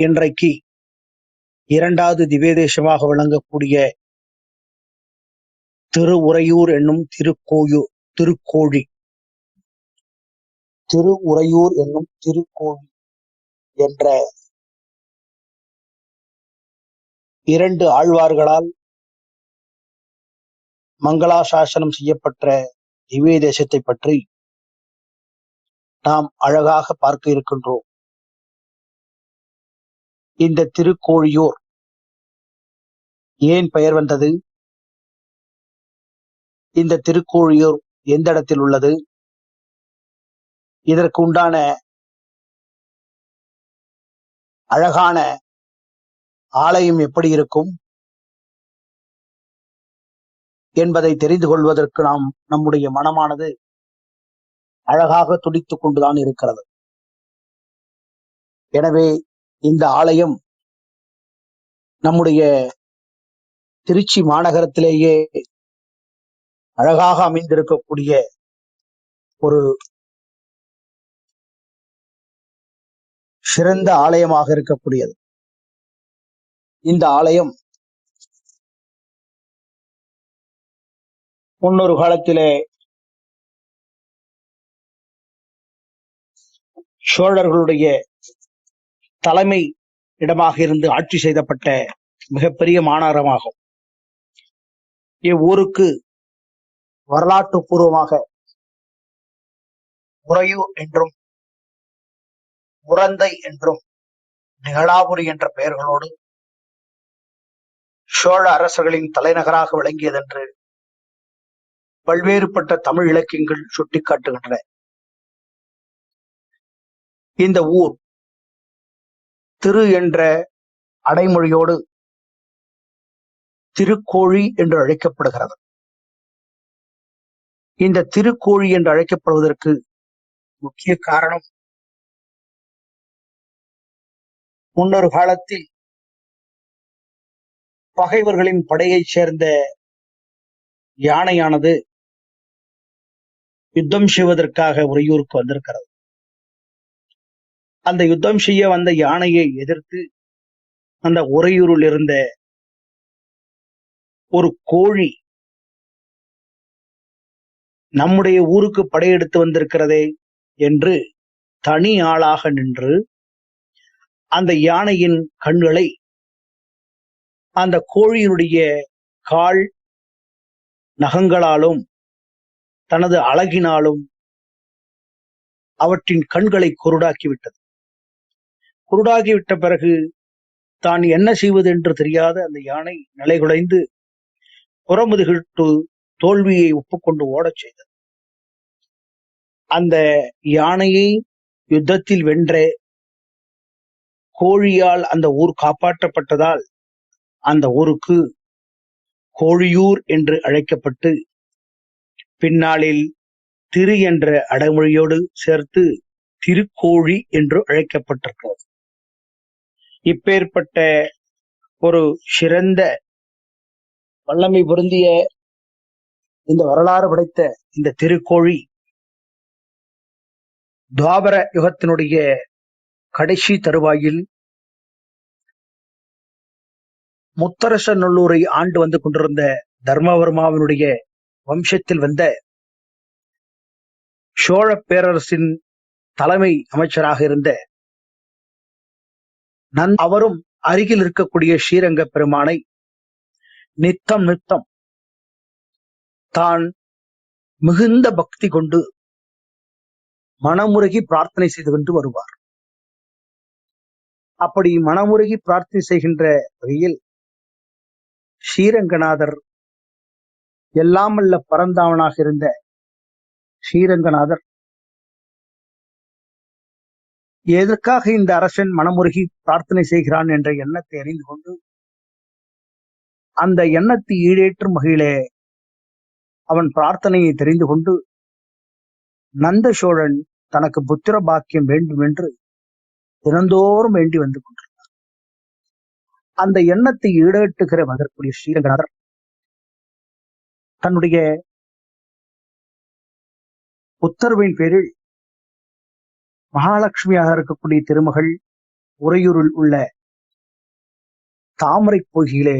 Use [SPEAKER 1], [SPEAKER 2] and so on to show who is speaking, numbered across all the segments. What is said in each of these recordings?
[SPEAKER 1] இன்றைக்கு இரண்டாவது திவ்ய தேசமாக விளங்கக்கூடிய திருஉறையூர் என்னும் திருக்கோழி திருஉறையூர் என்னும் திருக்கோழி என்ற இரண்டு ஆழ்வார்களால் மங்களாசாசனம் செய்யப்பட்ட திவ்ய தேசத்தை பற்றி நாம் அழகாக பார்க்க இருக்கின்றோம். இந்த திருக்கோழியூர் ஏன் பெயர் வந்தது? இந்த திருக்கோழியூர் எந்த இடத்தில் உள்ளது? இதற்கு உண்டான அழகான ஆலயம் எப்படி இருக்கும் என்பதை தெரிந்து கொள்வதற்கு நம்முடைய மனமானது அழகாக துடித்துக் கொண்டுதான் இருக்கிறது. எனவே இந்த ஆலயம் நம்முடைய திருச்சி மாநகரத்திலேயே அழகாக அமைந்திருக்கக்கூடிய ஒரு சிறந்த ஆலயமாக இருக்கக்கூடியது. இந்த ஆலயம் முன்னொரு காலத்திலே சோழர்களுடைய தலைமை இடமாக இருந்து ஆட்சி செய்யப்பட்ட மிகப்பெரிய மாநகரமாகும். இவ்வூருக்கு வரலாற்று பூர்வமாக உறையூர் என்றும் உறந்தை என்றும் நிகழாபுரி என்ற பெயர்களோடு சோழ அரசர்களின் தலைநகராக விளங்கியதென்று பல்வேறுபட்ட தமிழ் இலக்கியங்கள் சுட்டிக்காட்டுகின்றன. இந்த ஊர் திரு என்ற அடைமொழியோடு திருக்கோழி என்று அழைக்கப்படுகிறது. இந்த திருக்கோழி என்று அழைக்கப்படுவதற்கு முக்கிய காரணம், முன்னொரு காலத்தில் பகைவர்களின் படையைச் சேர்ந்த யானையானது யுத்தம் செய்வதற்காக உறையூருக்கு வந்திருக்கிறது. அந்த யுத்தம் செய்ய வந்த யானையை எதிர்த்து அந்த உறையூரில் இருந்த ஒரு கோழி நம்முடைய ஊருக்கு படையெடுத்து வந்திருக்கிறதே என்று தனி ஆளாக நின்று அந்த யானையின் கண்களை அந்த கோழியினுடைய கால் நகங்களாலும் தனது அழகினாலும் அவற்றின் கண்களை குருடாக்கிவிட்டது. குருடாகிவிட்ட பிறகு தான் என்ன செய்வது என்று தெரியாத அந்த யானை நிலைகுலைந்து புறமுதுகிட்டு தோல்வியை ஒப்புக்கொண்டு ஓடச் செய்தது. அந்த யானையை யுத்தத்தில் வென்ற கோழியால் அந்த ஊர் காப்பாற்றப்பட்டதால் அந்த ஊருக்கு கோழியூர் என்று அழைக்கப்பட்டு பின்னாளில் திரு என்ற அடைமொழியோடு சேர்த்து திருக்கோழி என்று அழைக்கப்பட்டிருக்கிறது. இப்பேற்பட்ட ஒரு சிறந்த வல்லமை பொருந்திய இந்த வரலாறு படைத்த இந்த திருக்கோழி துவாபர யுகத்தினுடைய கடைசி தருவாயில் முத்தரசநல்லூரை ஆண்டு வந்து கொண்டிருந்த தர்மவர்மாவினுடைய வம்சத்தில் வந்த சோழ பேரரசின் தலைமை அமைச்சராக இருந்த அவரும் அருகில் இருக்கக்கூடிய ஸ்ரீரங்க பெருமானை நித்தம் தான் மிகுந்த பக்தி கொண்டு மனமுருகி பிரார்த்தனை செய்து கொண்டு வருவார். அப்படி மனமுருகி பிரார்த்தனை செய்கின்ற வகையில் ஸ்ரீரங்கநாதர், எல்லாம் வல்ல பரந்தாமனாக இருந்த ஸ்ரீரங்கநாதர் எதற்காக இந்த அரசன் மனமுருகி பிரார்த்தனை செய்கிறான் என்ற எண்ணத்தை அறிந்து கொண்டு அந்த எண்ணத்தை ஈடேற்றும் வகையிலே அவன் பிரார்த்தனையை தெரிந்து கொண்டு நந்த சோழன் தனக்கு புத்திர பாக்கியம் வேண்டும் என்று தினந்தோறும் வேண்டி வந்து கொண்டிருந்தார். அந்த எண்ணத்தை ஈடேற்றுகிற வதற்குரிய ஸ்ரீரங்கநாதர் தன்னுடைய உத்தரவின் பேரில் மகாலட்சுமியாக இருக்கக்கூடிய திருமகள் உறையூரில் உள்ள தாமரை பொய்கையிலே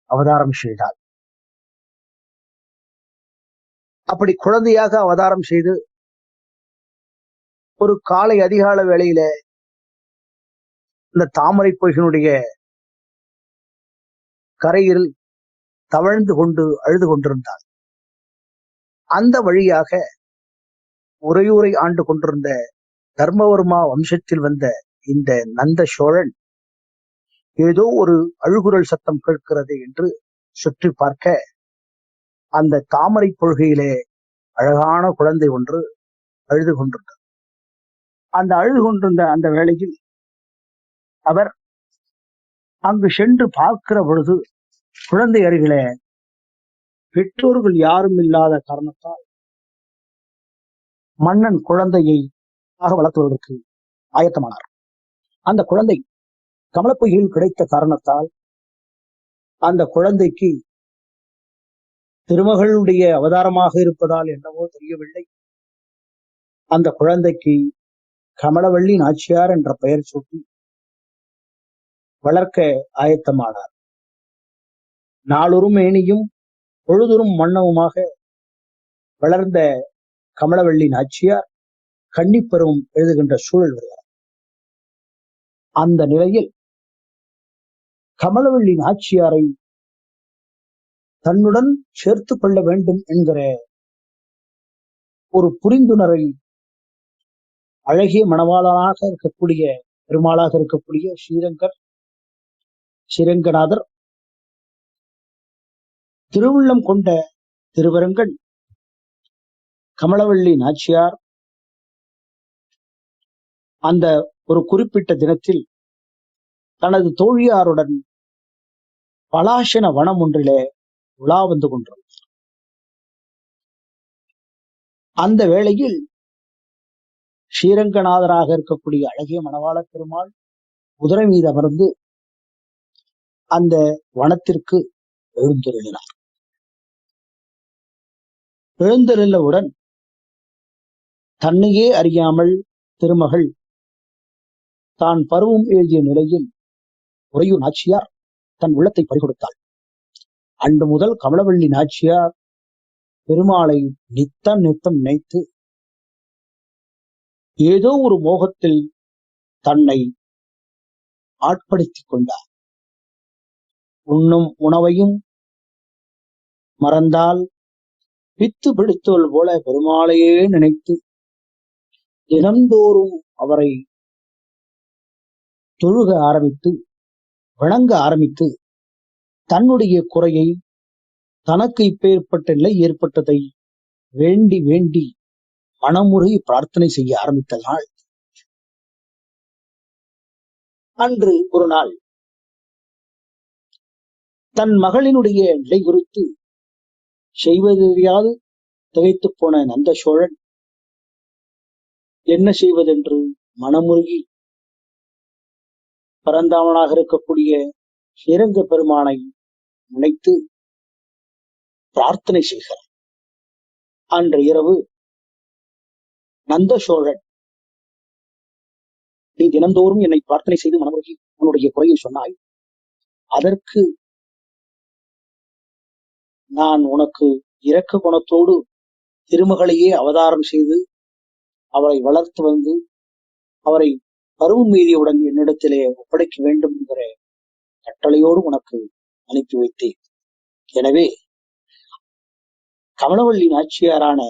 [SPEAKER 1] அவதாரம் செய்தாள். அப்படி குழந்தையாக அவதாரம் செய்து ஒரு காலை அதிகால வேளையில இந்த தாமரை பொய்கையினுடைய கரையில் தவழ்ந்து கொண்டு அழுது கொண்டிருந்தாள். அந்த வழியாக உறையூரை ஆண்டு கொண்டிருந்த தர்மவர்மா வம்சத்தில் வந்த இந்த நந்த சோழன் ஏதோ ஒரு அழுகுரல் சத்தம் கேட்கிறது என்று சுற்றி பார்க்க அந்த தாமரை பொய்கையிலே அழகான குழந்தை ஒன்று அழுது கொண்டிருந்தது. அந்த அழுது கொண்டிருந்த அந்த வேளையில் அவர் அங்கு சென்று பார்க்கிற பொழுது குழந்தை அருகிலே பெற்றோர்கள் யாரும் இல்லாத காரணத்தால் மன்னன் குழந்தையை வளர்த்துவதற்கு ஆயத்தமானார். அந்த குழந்தை கமலப்பொய்கையில் கிடைத்த காரணத்தால் அந்த குழந்தைக்கு திருமகளுடைய அவதாரமாக இருப்பதால் என்னவோ தெரியவில்லை, அந்த குழந்தைக்கு கமலவள்ளி நாச்சியார் என்ற பெயர் சூட்டி வளர்க்க ஆயத்தமானார். நாளொரு மேனியும் பொழுதொரும் வண்ணமுமாக வளர்ந்த கமலவள்ளி நாச்சியார் கன்னிப்பருவம் எழுதுகின்ற சூழல் வருகிறார். அந்த நிலையில் கமலவள்ளி நாச்சியாரை தன்னுடன் சேர்த்து கொள்ள வேண்டும் என்கிற ஒரு புரிந்துணரை அழகிய மணவாளனாக இருக்கக்கூடிய பெருமாளாக இருக்கக்கூடிய ஸ்ரீரங்கநாதர் திருவுள்ளம் கொண்ட திருவரங்கன் கமலவள்ளி நாச்சியார் அந்த ஒரு குறிப்பிட்ட தினத்தில் தனது தோழியாருடன் பலாசன வனம் ஒன்றிலே உலா வந்து கொண்டிருந்தார். அந்த வேளையில் ஸ்ரீரங்கநாதராக இருக்கக்கூடிய அழகிய மணவாள பெருமாள் குதிரை மீது அமர்ந்து அந்த வனத்திற்கு எழுந்தருளினார். எழுந்தருளவுடன் தன்னையே அறியாமல் திருமகள் தான் பருவம் எழுதிய நிலையில் உறையூர் நாச்சியார் தன் உள்ளத்தை பறிகொடுத்தாள். அன்று முதல் கமலவள்ளி நாச்சியார் பெருமாளை நித்தம் நினைத்து ஏதோ ஒரு மோகத்தில் தன்னை ஆட்படுத்திக் கொண்டார். உண்ணும் உணவையும் மறந்தால் பித்து பிடித்தோல் போல பெருமாளையே நினைத்து தினந்தோறும் அவரை தொழுக ஆரம்பித்து வணங்க ஆரம்பித்து தன்னுடைய குறையை, தனக்கு இப்பேற்பட்ட நிலை ஏற்பட்டதை வேண்டி வேண்டி மனமுறை பிரார்த்தனை செய்ய ஆரம்பித்த நாள் அன்று. ஒரு நாள் தன் மகளினுடைய நிலை குறித்து செய்வதறியாது திகைத்து போன நந்த சோழன் என்ன செய்வதென்று மனமுருகி பரந்தாமனாக இருக்கக்கூடிய ஸ்ரீரங்க பெருமானை நினைத்து பிரார்த்தனை செய்கிறார். அன்று இரவு நந்த சோழன், நீ தினந்தோறும் என்னை பிரார்த்தனை செய்து மனமுருகி உன்னுடைய குறையை சொன்னாய், அதற்கு நான் உனக்கு இரக்க குணத்தோடு திருமகளையே அவதாரம் செய்து அவரை வளர்த்து வந்து அவரை பருவம் மீதியுடன் என்னிடத்திலே ஒப்படைக்க வேண்டும் என்கிற கட்டளையோடு உனக்கு அனுப்பி வைத்தேன். எனவே கமலவள்ளி நாச்சியாரான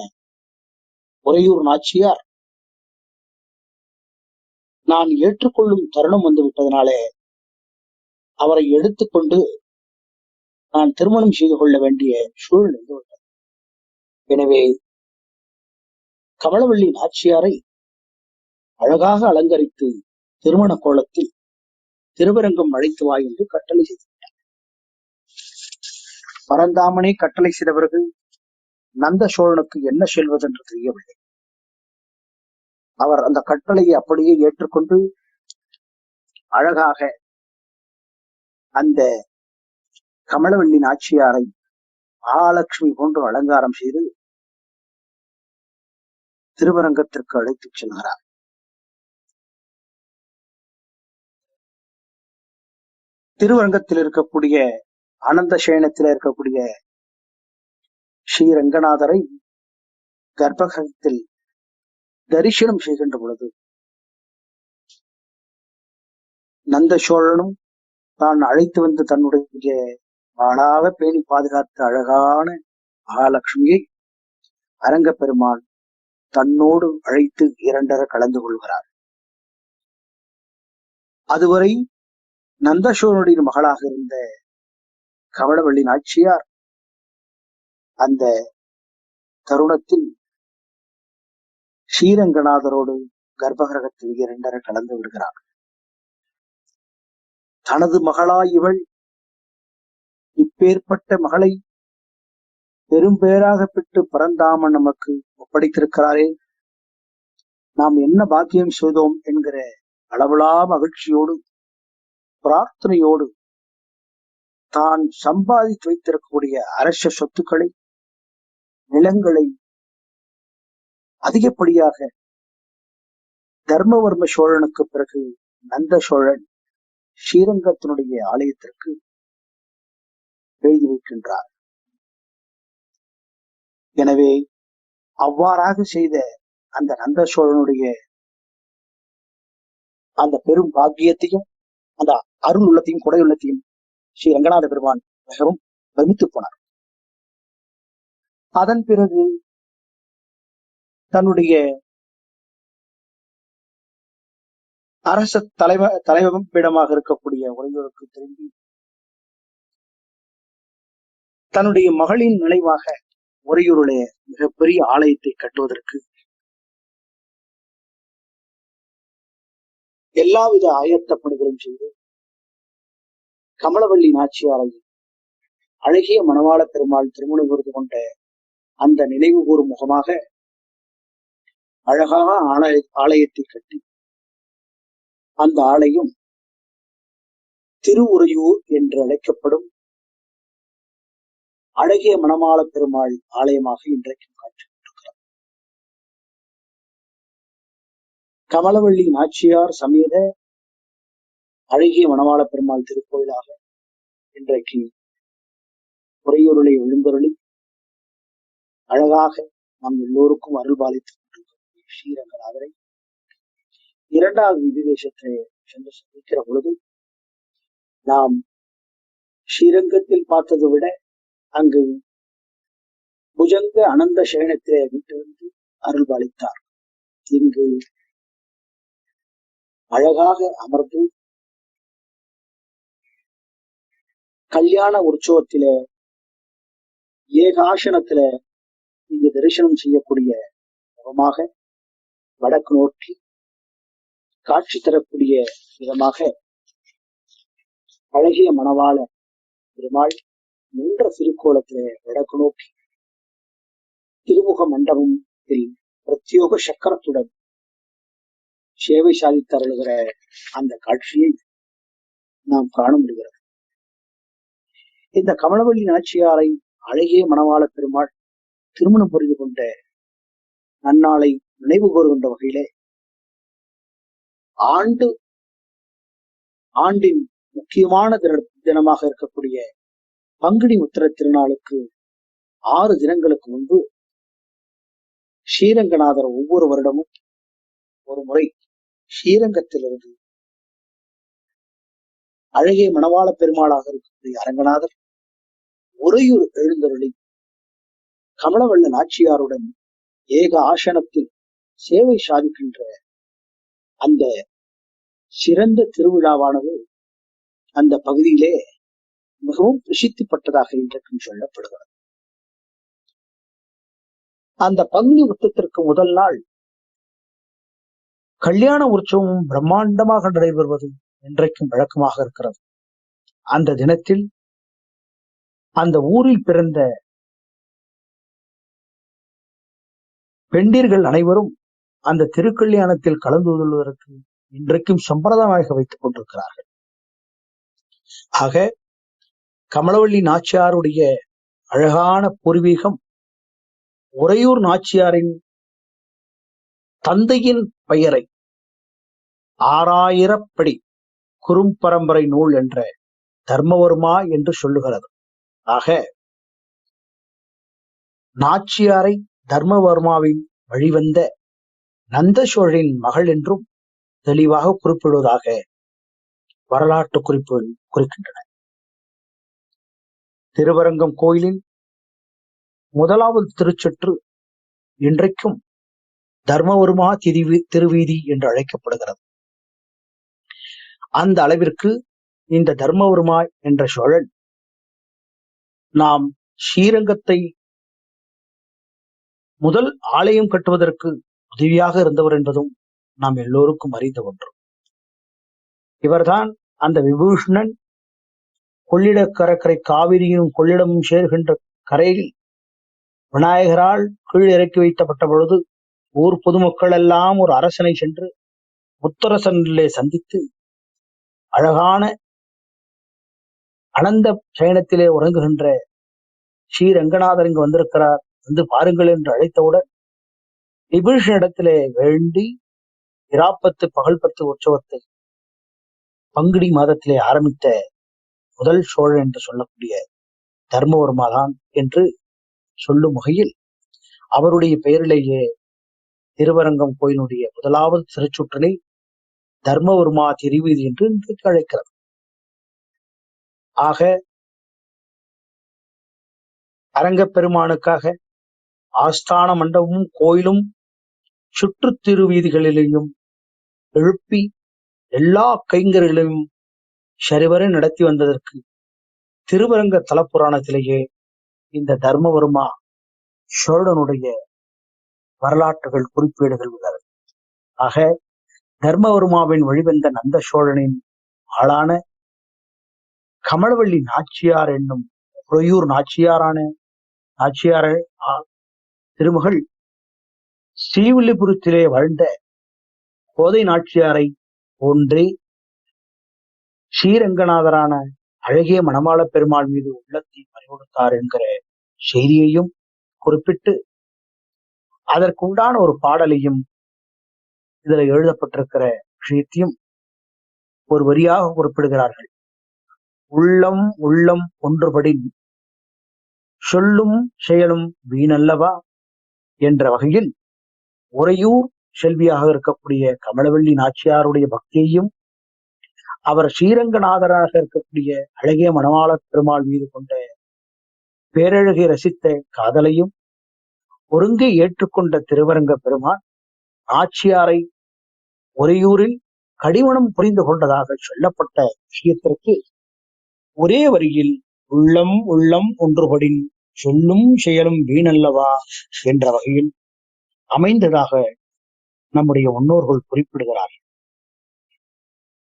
[SPEAKER 1] உறையூர் நாச்சியார் நான் ஏற்றுக்கொள்ளும் தருணம் வந்து விட்டதனாலே அவரை எடுத்துக்கொண்டு நான் திருமணம் செய்து கொள்ள வேண்டிய சூழல் வந்துவிட்டது. எனவே கமலவள்ளி நாச்சியாரை அழகாக அலங்கரித்து திருமண கோலத்தில் திருவரங்கம் அழைத்து வா என்று கட்டளை செய்துவிட்டார். பரந்தாமனே கட்டளை செய்த பிறகு நந்த சோழனுக்கு என்ன செல்வதென்று தெரியவில்லை. அவர் அந்த கட்டளையை அப்படியே ஏற்றுக்கொண்டு அழகாக அந்த கமலவள்ளி நாச்சியாரை மகாலட்சுமி போன்று அலங்காரம் செய்து திருவரங்கத்திற்கு அழைத்துச் செல்கிறார். திருவரங்கத்தில் இருக்கக்கூடிய அனந்த சேனத்தில் இருக்கக்கூடிய ஸ்ரீரங்கநாதரை கர்ப்பகிரகத்தில் தரிசனம் செய்கின்ற பொழுது நந்த சோழனும் தான் அழைத்து வந்து தன்னுடைய வாழாக பேணி பாதுகாத்த அழகான மகாலட்சுமியை அரங்கப்பெருமான் தன்னோடு அழைத்து இரண்டர கலந்து கொள்கிறார். அதுவரை நந்தசோழனுடைய மகளாக இருந்த கமலவள்ளி நாச்சியார் அந்த தருணத்தில் ஸ்ரீரங்கநாதரோடு கர்ப்பகிரகத்தில் இரண்டர கலந்து விடுகிறார். தனது மகளாய் இவள் இப்பேற்பட்ட மகளை பெரும்பேராக பெற்று பரந்தாமன் நமக்கு ஒப்படைத்திருக்கிறாரே, நாம் என்ன பாக்கியம் செய்தோம் என்கிற அளவிலா மகிழ்ச்சியோடு பிரார்த்தனையோடு தான் சம்பாதித்து வைத்திருக்கக்கூடிய அரச சொத்துக்களை, நிலங்களை அதிகப்படியாக தர்மவர்ம சோழனுக்கு பிறகு நந்த சோழன் ஸ்ரீரங்கத்தினுடைய ஆலயத்திற்கு எழுதி வைக்கின்றார். எனவே அவ்வாறாக செய்த அந்த நந்த சோழனுடைய அந்த பெரும் பாக்கியத்தையும் அந்த அருள் உள்ளத்தையும் கொடை உள்ளத்தையும் ஸ்ரீ ரங்கநாத பெருமான் மிகவும் பிரமித்து போனார். அதன் பிறகு தன்னுடைய அரச தலைமையிடமாக இருக்கக்கூடிய உறையூருக்கு திரும்பி தன்னுடைய மகளின் நினைவாக உறையூருடைய மிகப்பெரிய ஆலயத்தை கட்டுவதற்கு எல்லாவித ஆயத்த பணிகளும் செய்து கமலவள்ளி நாச்சியாரை அழகிய மணவாள பெருமாள் திருமணம் புரிந்து கொண்ட அந்த நினைவு கூறும் முகமாக அழகாக ஆலயத்தை கட்டி அந்த ஆலயம் திருவுறையூர் என்று அழைக்கப்படும் அழகிய மணவாள பெருமாள் ஆலயமாக இன்றைக்கும் காட்சி கொண்டிருக்கிறார். கமலவள்ளி நாச்சியார் சமேத அழகிய மணவாள பெருமாள் திருக்கோயிலாக இன்றைக்கு உறையூருளை எழுந்தருளி அழகாக நம் எல்லோருக்கும் அருள்பாலித்துக் கொண்டிருக்கக்கூடிய ஸ்ரீரங்கநாதரை இரண்டாவது விதிவேஷத்தை சென்று சந்திக்கிற பொழுது நாம் ஸ்ரீரங்கத்தில் பார்த்ததை விட அங்கு புஜங்க அனந்த சேனத்திலே விட்டிருந்து அருள்பாலித்தார். இங்கு அழகாக அமர்ந்து கல்யாண உற்சவத்திலே ஏகாசனத்தில இங்கு தரிசனம் செய்யக்கூடிய முகமாக வடக்கு நோக்கி காட்சி தரக்கூடிய விதமாக அழகிய மணவாள பெருமாள் நின்ற திருக்கோலத்திலே வடக்கு நோக்கி திருமுக மண்டபத்தில் பிரத்யோக சக்கரத்துடன் சேவை சாதித்தருளுகிற அந்த காட்சியை நாம் காண முடிகிறது. இந்த கமலவள்ளி நாச்சியாரை அழகிய மணவாள பெருமாள் திருமணம் புரிந்து கொண்ட நன்னாளை நினைவு கூறுகின்ற வகையிலே ஆண்டின் முக்கியமான தினமாக இருக்கக்கூடிய பங்குனி உத்திர திருநாளுக்கு 6 தினங்களுக்கு முன்பு ஸ்ரீரங்கநாதர் ஒவ்வொரு வருடமும் ஒரு முறை ஸ்ரீரங்கத்திலிருந்து அழகிய மணவாள பெருமாளாக இருக்கக்கூடிய அரங்கநாதர் உறையூர் எழுந்தருளி கமலவள்ள நாச்சியாருடன் ஏக ஆசனத்தில் சேவை சாதிக்கின்ற அந்த சிறந்த திருவிழாவானது அந்த பகுதியிலே மிகவும் பிரசித்தி பெற்றதாக இன்றைக்கும் சொல்லப்படுகிறது. அந்த பங்குனி உத்தத்திற்கு முதல் நாள் கல்யாண உற்சவம் பிரம்மாண்டமாக நடைபெறுவது இன்றைக்கும் வழக்கமாக இருக்கிறது. அந்த தினத்தில் அந்த ஊரில் பிறந்த பெண்டிர்கள் அனைவரும் அந்த திருக்கல்யாணத்தில் கலந்து கொள்வதற்கு இன்றைக்கும் சம்பிரதாயமாக வைத்துக் கொண்டிருக்கிறார்கள். ஆக கமலவள்ளி நாச்சியாருடைய அழகான பூர்வீகம் உறையூர் நாச்சியாரின் தந்தையின் பெயரை 6000 படி குறும்பரம்பரை நூல் என்ற தர்மவர்மா என்று சொல்லுகிறது. ஆக நாச்சியாரை தர்மவர்மாவின் வழிவந்த நந்த சோழரின் மகள் என்றும் தெளிவாக குறிப்பிடுவதாக வரலாற்று குறிப்புகள் குறிக்கின்றன. திருவரங்கம் கோயிலின் முதலாவது திருச்சுற்று இன்றைக்கும் தர்மவர்மா திருவீதி என்று அழைக்கப்படுகிறது. அந்த அளவிற்கு இந்த தர்மவர்மா என்ற சோழன் நாம் ஸ்ரீரங்கத்தை முதல் ஆலயம் கட்டுவதற்கு உதவியாக இருந்தவர் என்பதும் நாம் எல்லோருக்கும் அறிந்த ஒன்று. இவர்தான் அந்த விபூஷணன் கொள்ளிட கடற்கரை காவிரியும் கொள்ளிடமும் சேர்கின்ற கரையில் விநாயகரால் கீழ் இறக்கி வைக்கப்பட்ட பொழுது ஊர் பொதுமக்கள் எல்லாம் ஒரு அரசனை சென்று முத்தரசனிலே சந்தித்து அழகான அனந்த சயனத்திலே உறங்குகின்ற ஸ்ரீரங்கநாதர் இங்கு வந்திருக்கிறார், வந்து பாருங்கள் என்று அழைத்தவுடன் விபீஷணிடத்திலே வேண்டி இராப்பத்து பகல் 10 உற்சவத்தை பங்குனி மாதத்திலே ஆரம்பித்த முதல் சோழன் என்று சொல்லக்கூடிய தர்மவர்மாதான் என்று சொல்லும் வகையில் அவருடைய பெயரிலேயே திருவரங்கம் கோயிலுடைய முதலாவது திருச்சுற்றினை தர்மவர்மா திருவீதி என்று இன்றைக்கு அழைக்கிறது. ஆக அரங்கப் பெருமானுக்காக ஆஸ்தான மண்டபமும் கோயிலும் சுற்று திருவீதிகளிலேயும் எழுப்பி எல்லா கைங்கர்களையும் சரிவர நடத்தி வந்ததற்கு திருவரங்க தலப்புராணத்திலேயே இந்த தர்மவர்மா சோழனுடைய வரலாற்றுகள் குறிப்பீடுகள் உள்ளது. ஆக தர்மவர்மாவின் வழிவந்த நந்த சோழனின் ஆளான கமலவள்ளி நாச்சியார் என்னும் உறையூர் நாச்சியார் திருமகள் ஸ்ரீவில்லிபுரத்திலே வாழ்ந்த கோதை நாச்சியாரை போன்றே ஸ்ரீரங்கநாதரான அழகிய மணவாள பெருமாள் மீது உள்ளத்தை பறிகொடுத்தார் என்கிற செய்தியையும் குறிப்பிட்டு அதற்குண்டான ஒரு பாடலையும் இதில் எழுதப்பட்டிருக்கிற விஷயத்தையும் ஒரு வரியாக குறிப்பிடுகிறார்கள். உள்ளம் உள்ளம் ஒன்றுபடி சொல்லும் செயலும் வீணல்லவா என்ற வகையில் உறையூர் செல்வியாக இருக்கக்கூடிய கமலவள்ளி நாச்சியாருடைய பக்தியையும் அவர் ஸ்ரீரங்கநாதராக இருக்கக்கூடிய அழகிய மணவாள பெருமாள் மீது கொண்ட பேரழகை ரசித்த காதலையும் ஒருங்கே ஏற்றுக்கொண்ட திருவரங்க பெருமான் நாச்சியாரை உறையூரில் கடிமணம் புரிந்து கொண்டதாக சொல்லப்பட்ட விஷயத்திற்கு ஒரே வரியில் உள்ளம் உள்ளம் ஒன்றுபடின் சொல்லும் செயலும் வீணல்லவா என்ற வகையில் அமைந்ததாக நம்முடைய முன்னோர்கள் குறிப்பிடுகிறார்.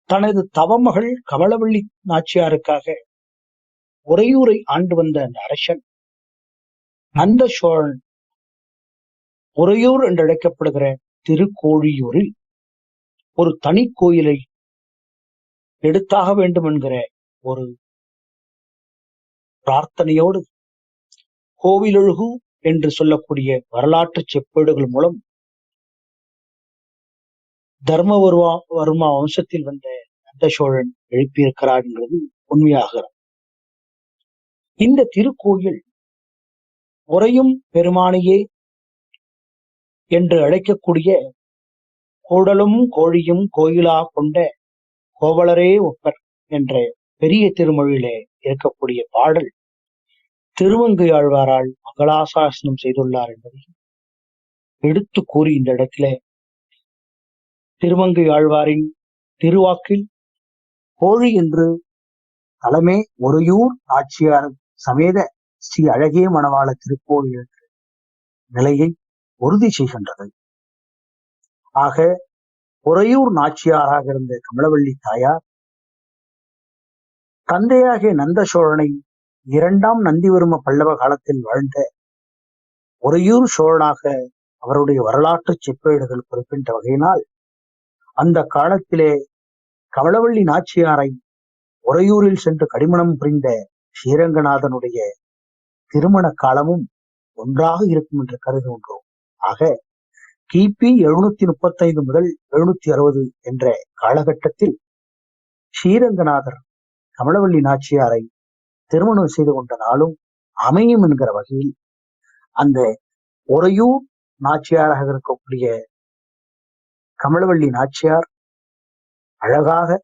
[SPEAKER 1] தனது தவமகள் கமலவள்ளி நாச்சியாருக்காக உறையூரை ஆண்டு வந்த அந்த அரசன் நந்த சோழன் உறையூர் என்று அழைக்கப்படுகிற திருக்கோழியூரில் ஒரு தனி கோயிலை எடுத்தாக வேண்டும் என்கிற ஒரு பிரார்த்தனையோடு கோவிலொழுகு என்று சொல்லக்கூடிய வரலாற்று செப்பேடுகள் மூலம் தர்மவர்மா வம்சத்தில் வந்த நந்த சோழன் எழுப்பியிருக்கிறார் என்பது உண்மையாகிறது. இந்த திருக்கோயில் உறையும் பெருமானையே என்று அழைக்கக்கூடிய கோடலும் கோழியும் கோயிலா கொண்ட கோவலரே ஒப்பர் என்ற பெரிய திருமொழியிலே இருக்கக்கூடிய பாடல் திருமங்கை ஆழ்வாரால் மங்களாசாசனம் செய்துள்ளார் என்பதை எடுத்து கூறி இந்த இடத்திலே திருமங்கை ஆழ்வாரின் திருவாக்கில் கோழி என்று தலைமை உறையூர் நாச்சியார் சமேத ஸ்ரீ அழகிய மணவாள திருக்கோயில் என்ற நிலையை உறுதி செய்கின்றது. ஆக உறையூர் நாச்சியாராக இருந்த கமலவள்ளி தாயார் தந்தையாகிய நந்த சோழனை 2ஆம் நந்திவர்ம பல்லவ காலத்தில் வாழ்ந்த உறையூர் சோழனாக அவருடைய வரலாற்று செப்பேடுகள் குறிப்பிட்ட வகையினால் அந்த காலத்திலே கமலவள்ளி நாச்சியாரை உறையூரில் சென்று கடிமணம் புரிந்த ஸ்ரீரங்கநாதனுடைய திருமண காலமும் ஒன்றாக இருக்கும் என்று கருதுகின்றோம். ஆக கிபி 735 முதல் 760 என்ற காலகட்டத்தில் ஸ்ரீரங்கநாதர் கமலவள்ளி நாச்சியாரை திருமணம் செய்து கொண்ட நாளும் அமையும் என்கிற வகையில் அந்த உறையூர் நாச்சியாராக இருக்கக்கூடிய கமலவள்ளி நாச்சியார் அழகாக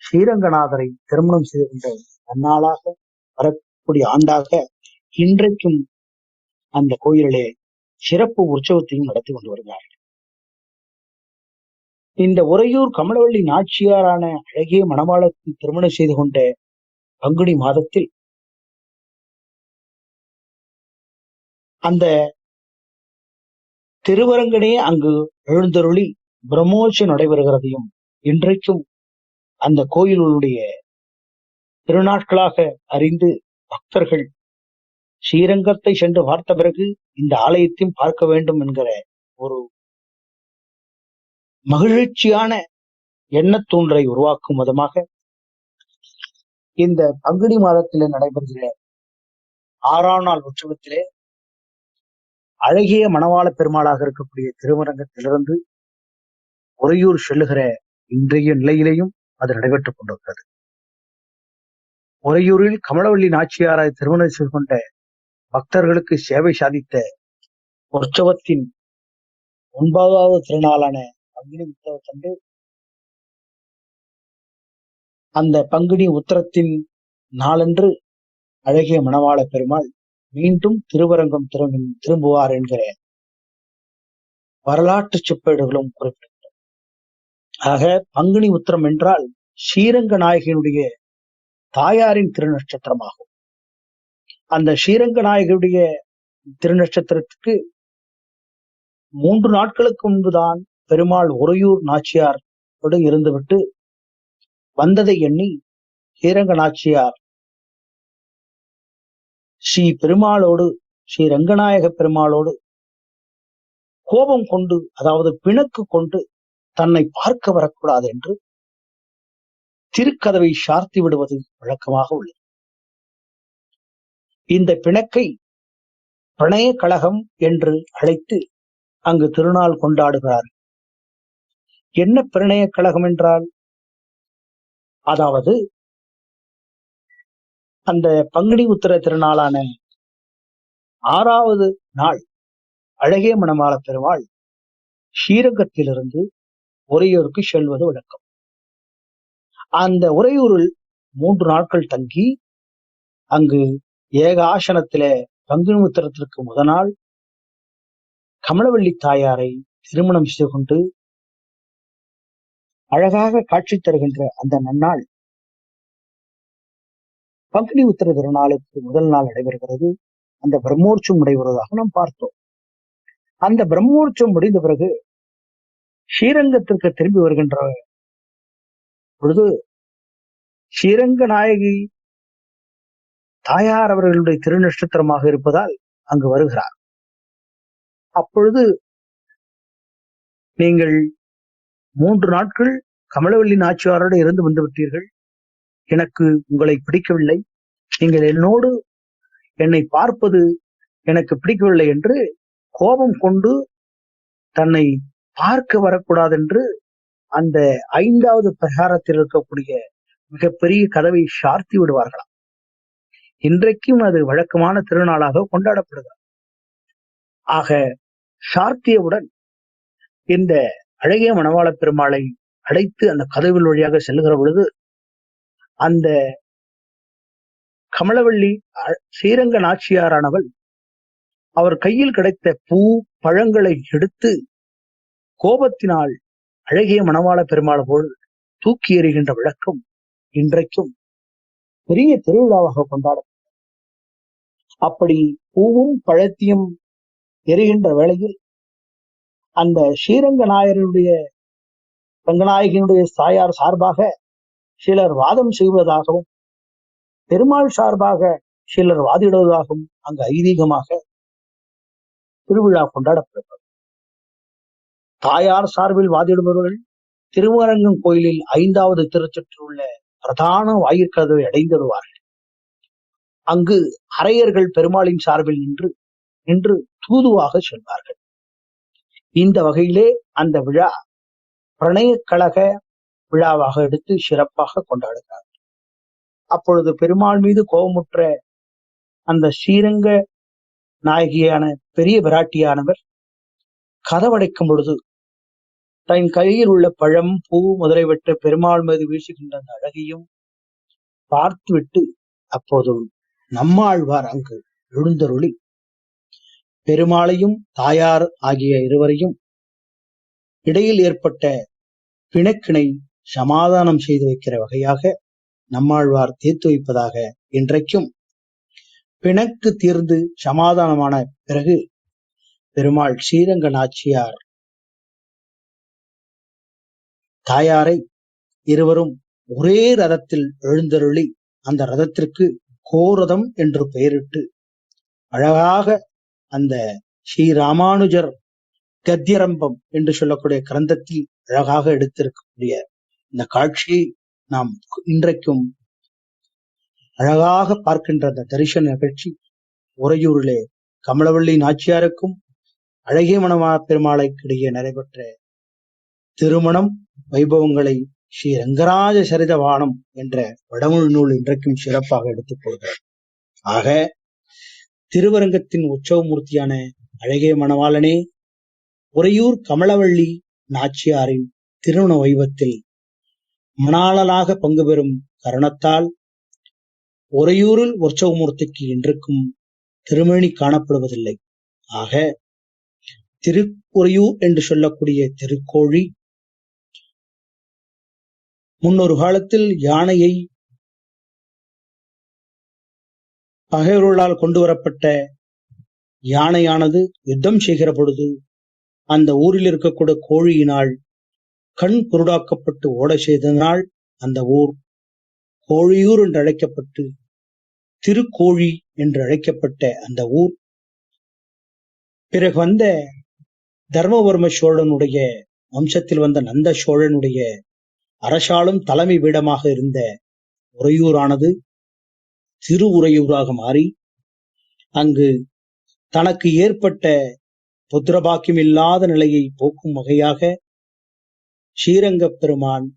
[SPEAKER 1] ஸ்ரீரங்கநாதரை திருமணம் செய்து கொண்ட நன்னாளாக வரக்கூடிய ஆண்டாக இன்றைக்கும் அந்த கோயிலிலே சிறப்பு உற்சவத்தையும் நடத்தி கொண்டு வருகிறார். இந்த உறையூர் கமலவள்ளி நாச்சியாரான அழகிய மணவாளத்தை திருமணம் செய்து கொண்ட பங்குனி மாதத்தில் அந்த திருவரங்கனே அங்கு எழுந்தருளி பிரம்மோற்சவம் நடைபெறுகிறதையும் இன்றைக்கும் அந்த கோயிலுடைய திருநாட்களாக அறிந்து பக்தர்கள் ஸ்ரீரங்கத்தை சென்று பார்த்த பிறகு இந்த ஆலயத்தையும் பார்க்க வேண்டும் என்கிற ஒரு மகிழ்ச்சியான எண்ணத்தூண்டலை உருவாக்கும் விதமாக இந்த பங்குனி மாதத்திலே நடைபெறுகிற 6ஆம் நாள் உற்சவத்திலே அழகிய மணவாள பெருமாளாக இருக்கக்கூடிய திருவரங்கத்திலிருந்து உறையூர் செல்லுகிற இன்றைய நிலையிலேயும் அது நடைபெற்றுக் கொண்டிருக்கிறது. உறையூரில் கமலவள்ளி நாச்சியாராய் திருமணம் செய்து கொண்ட பக்தர்களுக்கு சேவை சாதித்த உற்சவத்தின் 9வது திருநாளான பங்குனி உற்சவத்தன்று அந்த பங்குனி உத்திரத்தின் நாளன்று அழகிய மணவாள பெருமாள் மீண்டும் திருவரங்கம் திரும்புவார் என்கிற வரலாற்று செப்பேடுகளும் குறிப்பிடுகின்றன. ஆக பங்குனி உத்திரம் என்றால் ஸ்ரீரங்க நாயகியினுடைய தாயாரின் திருநட்சத்திரமாகும். அந்த ஸ்ரீரங்க நாயகியுடைய திருநட்சத்திரத்துக்கு 3 நாட்களுக்கு முன்புதான் பெருமாள் உறையூர் நாச்சியார் இருந்துவிட்டு வந்ததை எண்ணி ஸ்ரீரங்க நாச்சியார் ஸ்ரீ பெருமாளோடு ஸ்ரீ ரங்கநாயக பெருமாளோடு கோபம் கொண்டு, அதாவது பிணக்கு கொண்டு தன்னை பார்க்க வரக்கூடாது என்று திருக்கதவை சார்த்தி விடுவது வழக்கமாக உள்ளது. இந்த பிணக்கை பிரணய கழகம் என்று அழைத்து அங்கு திருநாள் கொண்டாடுகிறார். என்ன பிரணய கழகம் என்றால், அதாவது அந்த பங்குனி உத்திர திருநாளான 6வது நாள் அழகிய மணவாள பெருமாள் ஸ்ரீரங்கத்திலிருந்து உறையூருக்கு செல்வது வழக்கம். அந்த உறையூரில் 3 நாட்கள் தங்கி அங்கு ஏகாசனத்திலே பங்குனி உத்திரத்திற்கு முதல் நாள் கமலவள்ளி தாயாரை திருமணம் செய்து கொண்டு அழகாக காட்சி தருகின்ற அந்த நன்னாள் பங்குனி உத்திர திருநாளுக்கு முதல் நாள் நடைபெறுகிறது. அந்த பிரம்மோற்சவம் நடைபெறுவதாக நாம் பார்த்தோம். அந்த பிரம்மோற்சவம் முடிந்த பிறகு ஸ்ரீரங்கத்திற்கு திரும்பி வருகின்ற பொழுது ஸ்ரீரங்க நாயகி தாயார் அவர்களுடைய திருநட்சத்திரமாக இருப்பதால் அங்கு வருகிறார். அப்பொழுது நீங்கள் 3 நாட்கள் கமலவள்ளி நாச்சியாரோடு இருந்து வந்து விட்டீர்கள், எனக்கு உங்களை பிடிக்கவில்லை, நீங்கள் என்னை பார்ப்பது எனக்கு பிடிக்கவில்லை என்று கோபம் கொண்டு தன்னை பார்க்க வரக்கூடாது என்று அந்த 5வது பிரகாரத்தில் இருக்கக்கூடிய மிகப்பெரிய கதவை சார்த்தி விடுவார்களாம். இன்றைக்கும் அது வழக்கமான திருநாளாக கொண்டாடப்படுகிறது. ஆக சார்த்தியவுடன் இந்த அழகிய மணவாள பெருமாளை அழைத்து அந்த கதவின் வழியாக செல்லுகிற பொழுது அந்த கமலவள்ளி ஸ்ரீரங்க நாச்சியாரானவள் அவர் கையில் கிடைத்த பூ பழங்களை எடுத்து கோபத்தினால் அழகிய மணவாள பெருமாள் போல் தூக்கி எறிகின்ற வழக்கம் இன்றைக்கும் பெரிய திருவிழாவாக கொண்டாடும். அப்படி பூவும் பழத்தையும் எரிகின்ற வேளையில் அந்த ஸ்ரீரங்க ரங்கநாயகனுடைய தாயார் சார்பாக சிலர் வாதம் செய்வதாகவும் பெருமாள் சார்பாக சிலர் வாதிடுவதாகவும் அங்கு ஐதீகமாக திருவிழா கொண்டாடப்படுகிறது. தாயார் சார்பில் வாதிடுபவர்கள் திருவரங்கம் கோயிலில் 5வது திருச்சுற்றில் உள்ள பிரதான வாயிற்கதவை அடைந்திடுவார்கள். அங்கு அரையர்கள் பெருமாளின் சார்பில் நின்று தூதுவாக செல்வார்கள். இந்த வகையிலே அந்த விழா பிரணய கழக விழாவாக எடுத்து சிறப்பாக கொண்டாடுகிறார். அப்பொழுது பெருமாள் மீது கோபமுற்ற அந்த ஸ்ரீரங்க நாயகியான பெரிய பிராட்டியானவர் கதவடைக்கும் பொழுது தன் கையில் உள்ள பழம் பூ முதலைவிட்டு பெருமாள் மீது வீசுகின்ற அந்த அழகையும் பார்த்துவிட்டு அப்போது நம்மாழ்வார் அங்கு எழுந்தருளி பெருமாளையும் தாயார் ஆகிய இருவரையும் இடையில் ஏற்பட்ட பிணக்கினை சமாதானம் செய்து வைக்கிற வகையாக நம்மாழ்வார் தீர்த்து வைப்பதாக இன்றைக்கும் பிணக்கு தீர்ந்து சமாதானமான பிறகு பெருமாள் ஸ்ரீரங்க நாச்சியார் தாயாரை இருவரும் ஒரே ரதத்தில் எழுந்தருளி அந்த ரதத்திற்கு கோரதம் என்று பெயரிட்டு அழகாக அந்த ஸ்ரீராமானுஜர் கத்தியரம்பம் என்று சொல்லக்கூடிய கிரந்தத்தில் அழகாக எடுத்திருக்கக்கூடிய இந்த காட்சியை நாம் இன்றைக்கும் அழகாக பார்க்கின்ற அந்த தரிசன நிகழ்ச்சி உறையூரிலே கமலவள்ளி நாச்சியாருக்கும் அழகிய மணமா பெருமாளைக்கு இடையே நடைபெற்ற திருமணம் வைபவங்களை ஸ்ரீ ரங்கராஜ சரிதவானம் என்ற வடமொழி நூல் இன்றைக்கும் சிறப்பாக எடுத்துக் கொள்கிறார். ஆக திருவரங்கத்தின் உற்சவமூர்த்தியான அழகிய மணவாளனே உறையூர் கமலவள்ளி நாச்சியாரின் திருமண வைபத்தில் மணாளனாக பங்கு பெறும் கருணத்தால் உறையூரில் உற்சவமூர்த்திக்கு இன்றைக்கும் திருமேனி காணப்படுவதில்லை. ஆக திருக்குறையூர் என்று சொல்லக்கூடிய திருக்கோழி முன்னொரு காலத்தில் யானையை பகைவர்களால் கொண்டு வரப்பட்ட யானையானது யுத்தம் செய்கிற பொழுது அந்த ஊரில் இருக்கக்கூடிய கோழியினால் கண் குருடாக்கப்பட்டு ஓட செய்ததனால் அந்த ஊர் கோழியூர் என்று அழைக்கப்பட்டு திருக்கோழி என்று அழைக்கப்பட்ட அந்த ஊர் பிறகு வந்த தர்மவர்ம சோழனுடைய வம்சத்தில் வந்த நந்த சோழனுடைய அரசாளும் தலைமை பீடமாக இருந்த உறையூரானது திரு உறையூராக மாறி அங்கு தனக்கு ஏற்பட்ட புத்திரபாக்கியம் இல்லாத நிலையை போக்கும் வகையாக ஸ்ரீரங்க பெருமான்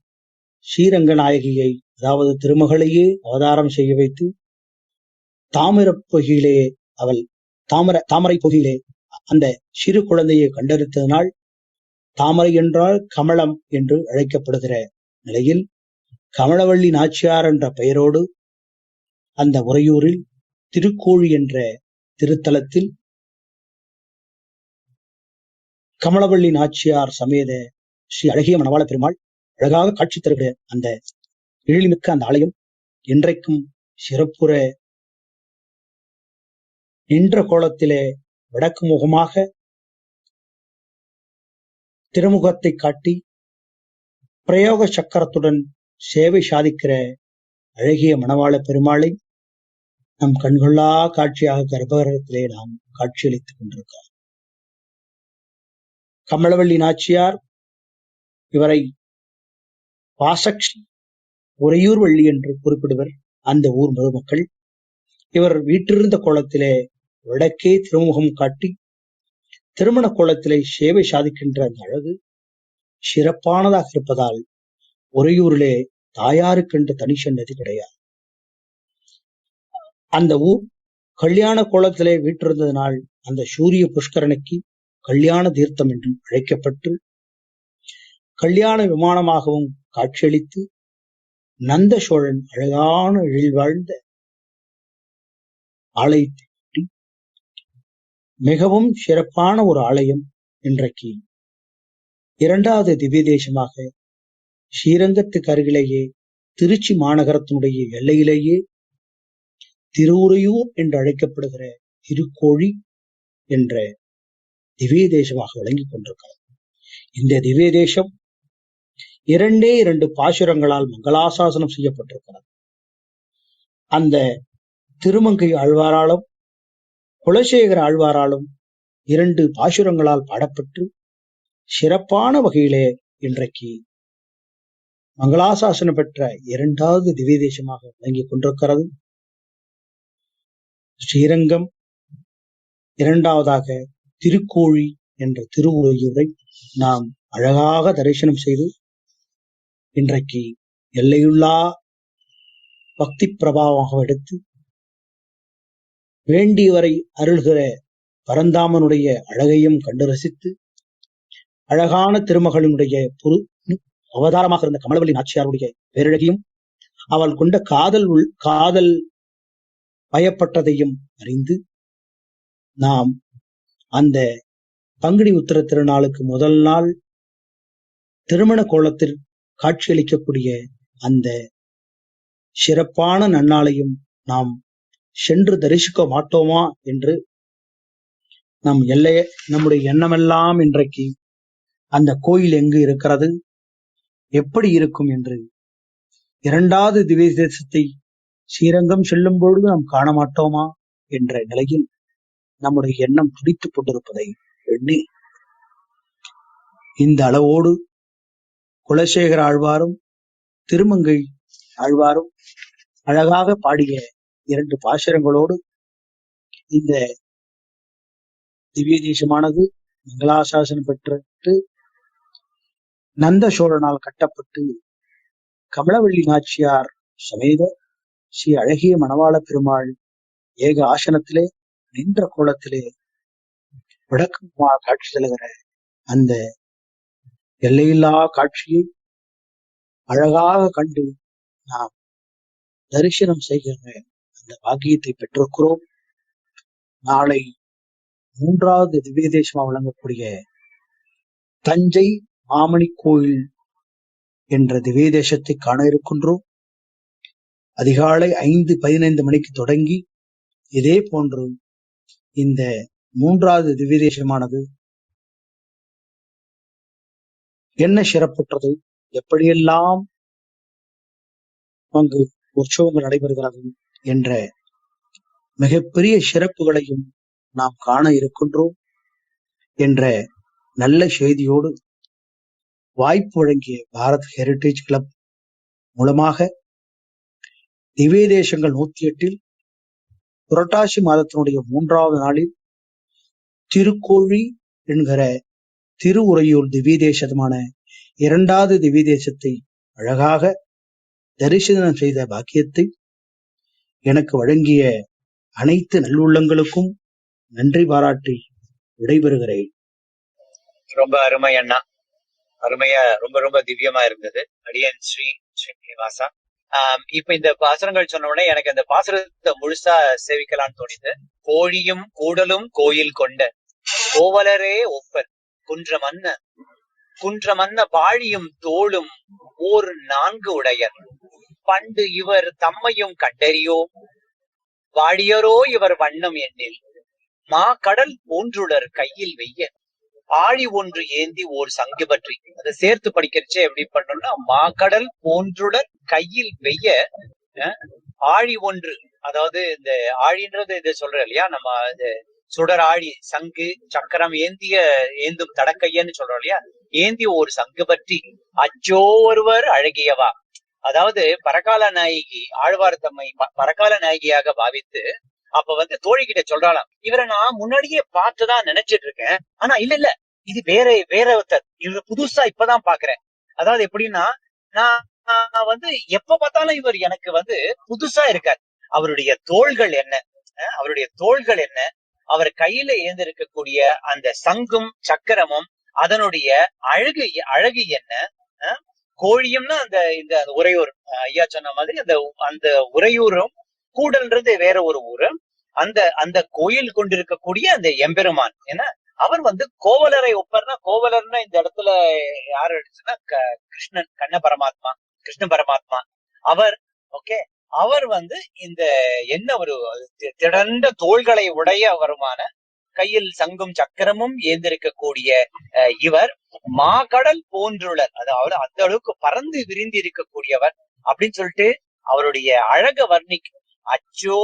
[SPEAKER 1] ஸ்ரீரங்க நாயகியை அதாவது திருமகளையே அவதாரம் செய்ய வைத்து தாமரை பொகிலே அந்த சிறு குழந்தையை கண்டறித்ததனால் தாமரை என்றால் கமலம் என்று அழைக்கப்படுகிற நிலையில் கமலவள்ளி நாச்சியார் என்ற பெயரோடு அந்த உறையூரில் திருக்கோழி என்ற திருத்தலத்தில் கமலவள்ளி நாச்சியார் சமேத ஸ்ரீ அழகிய மணவாள பெருமாள் அழகாக காட்சி தருகிற அந்த எழில்மிக்க அந்த ஆலயம் இன்றைக்கும் சிறப்புற நின்ற கோலத்திலே வடக்கு முகமாக திருமுகத்தை காட்டி பிரயோக சக்கரத்துடன் சேவை சாதிக்கிற அழகிய மணவாள பெருமாளை நம் கண்கொள்ளா காட்சியாக கர்ப்பகிரகத்திலே நாம் காட்சியளித்துக் கொண்டிருக்கிறோம். கமலவள்ளி நாச்சியார் இவரை வாசக்ஷி உறையூர் வள்ளி என்று குறிப்பிடுவர் அந்த ஊர் மருமக்கள். இவர் வீற்றிருந்த கோலத்திலே வடக்கே திருமுகம் காட்டி திருமண கோலத்திலே சேவை சாதிக்கின்ற அந்த அழகு சிறப்பானதாக இருப்பதால் உறையூரிலே தாயாருக்கென்று தனி சன்னதி கிடையாது. அந்த ஊர் கல்யாண கோலத்திலே வீற்றிருந்ததனால் அந்த சூரிய புஷ்கரனுக்கு கல்யாண தீர்த்தம் என்றும் அழைக்கப்பட்டு கல்யாண விமானமாகவும் காட்சியளித்து நந்த சோழன் அழகான எழில் வாழ்ந்த ஆலயத்தை மிகவும் சிறப்பான ஒரு ஆலயம் இன்றைக்கு இரண்டாவது திவ்ய தேசமாக ஸ்ரீரங்கத்துக்கு அருகிலேயே திருச்சி மாநகரத்தினுடைய எல்லையிலேயே திருவுறையூர் என்று அழைக்கப்படுகிற திருக்கோழி என்ற திவ்ய தேசமாக விளங்கிக் கொண்டிருக்கிறது. இந்த திவ்ய தேசம் 2 பாசுரங்களால் மங்களாசாசனம் செய்யப்பட்டிருக்கிறது. அந்த திருமங்கை ஆழ்வாராலும் குலசேகர ஆழ்வாராலும் 2 பாசுரங்களால் பாடப்பட்டு சிறப்பான வகையிலே இன்றைக்கு மங்களாசாசனம் பெற்ற 2வது திவ்ய தேசமாக விளங்கிக் கொண்டிருக்கிறது. ஸ்ரீரங்கம், 2வதாக திருக்கோழி என்ற திருவுறையூரை நாம் அழகாக தரிசனம் செய்து இன்றைக்கு எல்லையுள்ளா பக்தி பிரபாவமாக எடுத்து வேண்டியவரை அருள்கிற பரந்தாமனுடைய அழகையும் கண்டு ரசித்து அழகான திருமகளினுடைய அவதாரமாக இருந்த கமலவல்லி நாச்சியாருடைய பேரழகையும் அவள் கொண்ட காதல் பயப்பட்டதையும் அறிந்து நாம் அந்த பங்குனி உத்திர திருநாளுக்கு முதல் நாள் திருமண கோலத்தில் காட்சியளிக்கக்கூடிய அந்த சிறப்பான நன்னாளையும் நாம் சென்று தரிசிக்க மாட்டோமா என்று நம்முடைய எண்ணமெல்லாம் இன்றைக்கு அந்த கோயில் எங்கு இருக்கிறது, எப்படி இருக்கும் என்று இரண்டாவது திவ்ய தேசத்தை ஸ்ரீரங்கம் செல்லும் பொழுது நாம் காண மாட்டோமா என்ற நிலையில் நம்முடைய எண்ணம் துடித்துக் கொண்டிருப்பதை எண்ணி இந்த அளவோடு குலசேகர ஆழ்வாரும் திருமங்கை ஆழ்வாரும் அழகாக பாடிய 2 பாசுரங்களோடு இந்த திவ்ய தேசமானது மங்களாசாசனம் பெற்று நந்த சோழனால் கட்டப்பட்டு கமலவல்லி நாச்சியார் சமேத ஸ்ரீ அழகிய மணவாள பெருமாள் ஏக ஆசனத்திலே நின்ற கோலத்திலே விளக்கமா காட்சி தருகிற அந்த எல்லையில்லா காட்சியை அழகாக கண்டு நாம் தரிசனம் செய்கிற அந்த பாக்கியத்தை பெற்றிருக்கிறோம். நாளை 3வது திவ்ய தேசமாக விளங்கக்கூடிய தஞ்சை மாமணி கோயில் என்ற திவ்ய தேசத்தை காண இருக்கின்றோம். அதிகாலை 5:15 மணிக்கு தொடங்கி இதே போன்று இந்த 3வது திவ்ய தேசமானது என்ன சிறப்புற்றது, எப்படியெல்லாம் அங்கு உற்சவங்கள் நடைபெறுகிறது என்ற மிகப்பெரிய சிறப்புகளையும் நாம் காண இருக்கின்றோம் என்ற நல்ல செய்தியோடு வாய்ப்பு வழங்கிய பாரத் ஹெரிடேஜ் கிளப் மூலமாக திவ்ய தேசங்கள் 108 புரட்டாசி மாதத்தினுடைய 3வது நாளில் திருக்கோழி என்கிற திருவுறையூர் திவ்ய தேசமான 2வது திவ்ய தேசத்தை அழகாக தரிசனம் செய்த பாக்கியத்தை எனக்கு வழங்கிய அனைத்து நல்லுள்ளங்களுக்கும் நன்றி பாராட்டி விடைபெறுகிறேன்.
[SPEAKER 2] ரொம்ப அருமை அண்ணா, அருமையா, ரொம்ப ரொம்ப திவ்யமா இருந்தது. அடியன் ஸ்ரீ ஸ்ரீனிவாசா. இப்ப இந்த பாசுரங்கள் சொன்ன உடனே எனக்கு அந்த பாசுரத்தை முழுசா சேவிக்கலாம்னு தோணிது. கோழியும் கூடலும் கோயில் கொண்ட கோவலரே ஒப்பர் குன்றமன்ன பாழியும் தோளும் ஓர் 4 உடையர் பண்டு இவர் தம்மையும் கண்டறியோ வாழியரோ இவர் வண்ணம் எண்ணில் மா கடல் போன்றுளர் கையில் வெய்ய ஆழி ஒன்று ஏந்தி ஓர் சங்கு பற்றி. அதை சேர்த்து படிக்கிறச்சே எப்படி பண்ணோம்னா, மாக்கடல் போன்றுளர் கையில் வெய்ய ஆழி ஒன்று, அதாவது இந்த ஆழின்றது இது சொல்ற இல்லையா, நம்ம இது சுடர் ஆழி சங்கு சக்கரம் ஏந்தும் தடக்கையன்னு சொல்றோம் இல்லையா, ஏந்தி ஒரு சங்கு பற்றி அச்சோ ஒருவர் அழகியவா. அதாவது பரகால நாயகி ஆழ்வார் தம்மை பரகால நாயகியாக பாவித்து அப்ப தோழிகிட்ட சொல்றாளாம், இவரை நான் முன்னாடியே பார்த்துதான் நினைச்சிட்டு இருக்கேன், ஆனா இல்ல இது வேற ஒருத்தர், இவரு புதுசா இப்பதான் பாக்குறேன். அதாவது எப்படின்னா, நான் எப்ப பார்த்தாலும் இவர் எனக்கு புதுசா இருக்கார். அவருடைய தோள்கள் என்ன, அவர் கையில ஏந்திருக்கக்கூடிய அந்த சங்கும் சக்கரமும் அதனுடைய அழகு என்ன. கோழியும்னா இந்த உறையூர் ஐயா சொன்ன மாதிரி அந்த உறையூரும், கூடல்ன்றது வேற ஒரு ஊரு. அந்த கோயில் கொண்டிருக்கக்கூடிய அந்த எம்பெருமான் ஏன்னா அவர் கோவலரை ஒப்பர்னா, கோவலர்னா இந்த இடத்துல யாரு அடிச்சுன்னா கிருஷ்ணன், கிருஷ்ண பரமாத்மா அவர். ஓகே, அவர் இந்த என்ன ஒரு திடண்ட தோள்களை உடைய வருமான, கையில் சங்கும் சக்கரமும் ஏந்திருக்கக்கூடிய இவர் மாகடல் போன்றுளர், அதாவது அந்த அளவுக்கு பறந்து விரிந்து இருக்கக்கூடியவர் அப்படின்னு சொல்லிட்டு அவருடைய அழக வர்ணிக்கும். அச்சோ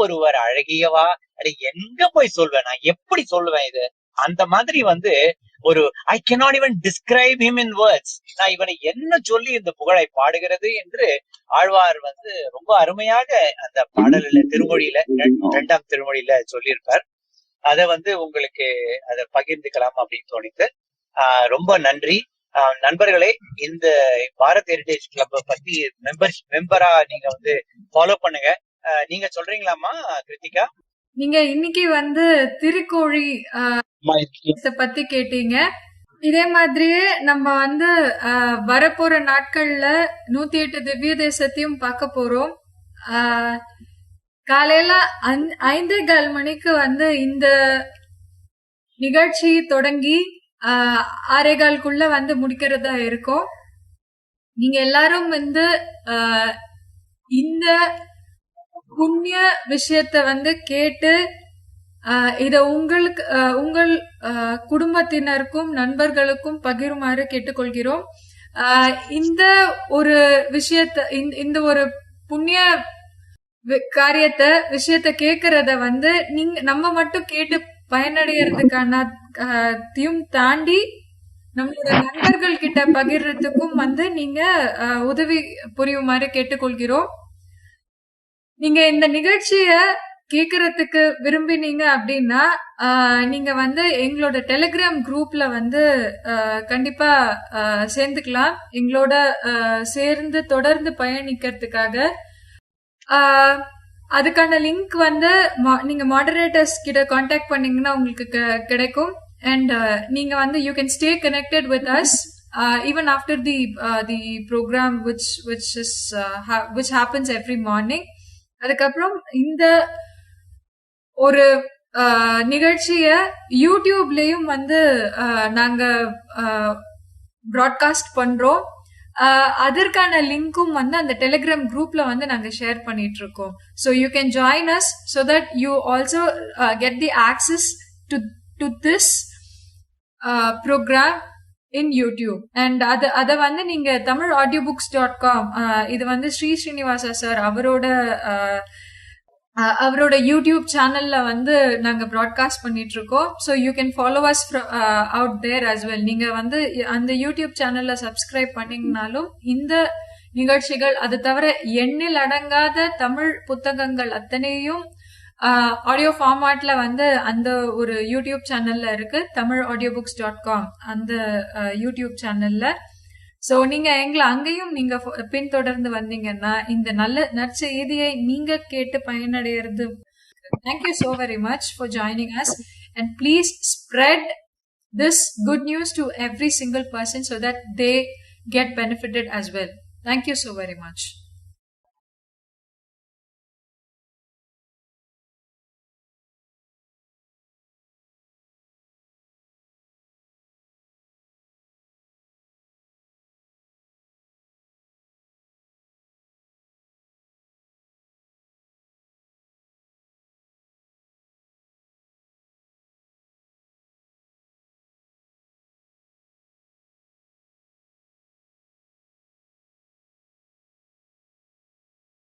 [SPEAKER 2] ஒருவர் அழகியவா, அது எங்க போய் சொல்வேன், நான் எப்படி சொல்லுவேன் இது. அந்த மாதிரி ஒரு I cannot even describe him in words. நான் இவனை என்ன சொல்லி இந்த புகழை பாடுகிறது என்று ஆழ்வார் ரொம்ப அருமையாக அந்த பாடலில் திருமொழியில 2ஆம் திருமொழியில சொல்லியிருப்பார். அதை உங்களுக்கு அதை பகிர்ந்துக்கலாம் அப்படின்னு தோணித்து. ரொம்ப நன்றி. நண்பர்களே, இந்த பாரத் ஹெரிடேஜ் கிளப் பத்தி மெம்பரா நீங்க வந்து ஃபாலோ பண்ணுங்க. நீங்க சொல்றீங்களாமா கிருத்திகா?
[SPEAKER 3] நீங்க இன்னைக்கு வந்து திருக்கோழி பத்தி கேட்டீங்க. இதே மாதிரியே நம்ம வந்து வரப்போற நாட்கள்ல 108 திவ்ய தேசத்தையும் பார்க்க போறோம். காலையில 5:15 மணிக்கு வந்து இந்த நிகழ்ச்சி தொடங்கி 6:15 வந்து முடிக்கிறதா இருக்கும். நீங்க எல்லாரும் வந்து இந்த புண்ணிய விஷயத்த வந்து கேட்டு இத உங்களுக்கு உங்கள் குடும்பத்தினருக்கும் நண்பர்களுக்கும் பகிருமாறு கேட்டுக்கொள்கிறோம். இந்த ஒரு விஷயத்த இந்த ஒரு புண்ணிய காரியத்தை விஷயத்த கேக்குறத வந்து நீங்க நம்ம மட்டும் கேட்டு பயனடைகிறதுக்கானதையும் தாண்டி நம்மளோட நண்பர்கள் கிட்ட பகிர்றதுக்கும் வந்து நீங்க உதவி புரியுமாறு கேட்டுக்கொள்கிறோம். நீங்க இந்த நிகழ்ச்சிய கேக்குறதுக்கு விரும்பினீங்க அப்படின்னா நீங்க வந்து எங்களோட டெலிகிராம் குரூப்ல வந்து கண்டிப்பா சேர்ந்துக்கலாம். எங்களோட சேர்ந்து தொடர்ந்து பயணிக்கிறதுக்காக அதுக்கான லிங்க் வந்து நீங்க மாடரேட்டர்ஸ் கிட்ட காண்டாக்ட் பண்ணீங்கன்னா உங்களுக்கு கிடைக்கும். அண்ட் நீங்க வந்து you can stay connected with us even after the program which happens every morning. அதுக்கப்புறம் இந்த ஒரு நிகழ்ச்சிய யூடியூப்லயும் வந்து நாங்க பிராட்காஸ்ட் பண்றோம். அதற்கான லிங்க்கும் வந்து அந்த டெலிகிராம் குரூப்ல வந்து நாங்க ஷேர் பண்ணிட்டு இருக்கோம். So you can join us so that you also get the access to this program in YouTube. And அத வந்து நீங்க tamilaudiobooks.com இது வந்து ஸ்ரீ ஸ்ரீனிவாசா சார் அவரோட யூடியூப் சேனல்ல வந்து நாங்க பிராட்காஸ்ட் பண்ணிட்டு இருக்கோம். So you can follow us out there as well. நீங்க வந்து அந்த யூடியூப் சேனல்ல சப்ஸ்கிரைப் பண்ணீங்கனாலும் இந்த நிகழ்ச்சிகள் அது தவிர எண்ணில் அடங்காத தமிழ் புத்தகங்கள் அத்தனையும் ஆடியோ ஃபார்மேட்ல வந்து அந்த ஒரு யூடியூப் சேனல்ல இருக்கு, tamilaudiobooks.com அந்த யூடியூப் சேனல்ல. சோ நீங்க எங்களை அங்கேயும் நீங்க பின்தொடர்ந்து வந்தீங்கன்னா இந்த நல்ல நற்செய்தியை நீங்க கேட்டு பயனடைகிறது. Thank you so very much for joining us, and please spread this good news to every single person so that they get benefited as well. Thank you so very much.